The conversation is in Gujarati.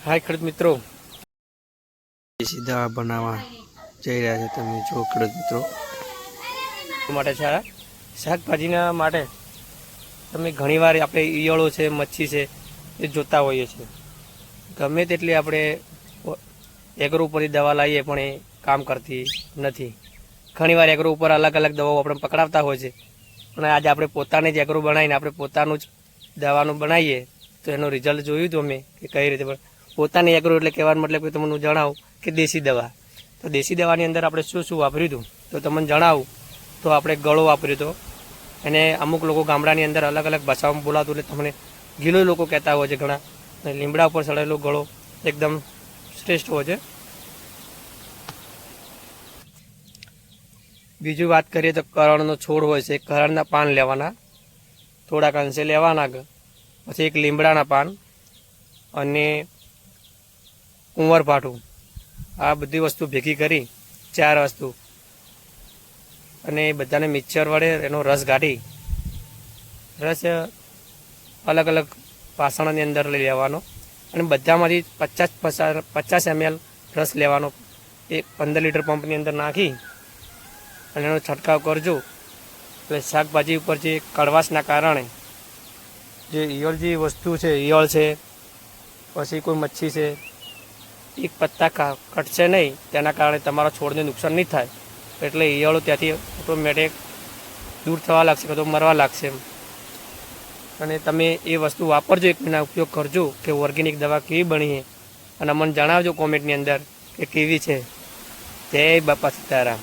હાય ખેડૂત મિત્રો, સીધા બનાવવા જઈ રહ્યા છે. તમે જો ખેડૂત મિત્રો માટે છે શાકભાજીના માટે તમે ઘણીવાર આપણે ઈયળો છે, મચ્છી છે એ જોતા હોઈએ છીએ. ગમે તેટલી આપણે એગ્રો ઉપરથી દવા લાવીએ પણ એ કામ કરતી નથી. ઘણીવાર એગ્રો ઉપર અલગ અલગ દવાઓ આપણે પકડાવતા હોય છે, પણ આજે આપણે પોતાને જ એગ્રો બનાવીને આપણે પોતાનું જ દવાનું બનાવીએ તો એનું રિઝલ્ટ જોયું હતું અમે કે કઈ રીતે. પણ પોતાની એગ્રો એટલે કહેવાનો મતલબ કે તમને જણાવું કે દેશી દવા. તો દેશી દવાની અંદર આપણે શું શું વાપર્યું હતું તો તમને જણાવું તો આપણે ગળો વાપર્યો હતો. એને અમુક લોકો ગામડાની અંદર અલગ અલગ ભાષામાં બોલાતું એટલે તમને ગીલો લોકો કહેતા હોય છે ઘણા. લીમડા ઉપર સડેલો ગળો એકદમ શ્રેષ્ઠ હોય છે. બીજું વાત કરીએ તો કરણનો છોડ હોય છે. કરણના પાન લેવાના, થોડાક અંશે લેવાના, પછી એક લીમડાના પાન અને કુંવરપાઠું, આ બધી વસ્તુ ભેગી કરી 4 વસ્તુ અને બધાને મિક્સર વડે એનો રસ કાઢી રસ અલગ અલગ વાસણની અંદર લઈ લેવાનો અને બધામાંથી 50 ml રસ લેવાનો. એ 15 લીટર પંપની અંદર નાખી અને એનો છંટકાવ કરજો. એટલે શાકભાજી ઉપર જે કડવાશના કારણે જે ઈયળ જે વસ્તુ છે, ઈયળ છે, પછી કોઈ મચ્છી છે, એક પત્તા કટશે નહીં, તેના કારણે તમારા છોડને નુકસાન નહીં થાય. એટલે ઈયળો ત્યાંથી ઓટોમેટિક દૂર થવા લાગશે કે તો મરવા લાગશે. અને તમે એ વસ્તુ વાપરજો, એક મહિના ઉપયોગ કરજો કે ઓર્ગેનિક દવા કેવી બની છે અને મને જણાવજો કોમેન્ટની અંદર કે કેવી છે. જય બાપા સીતારામ.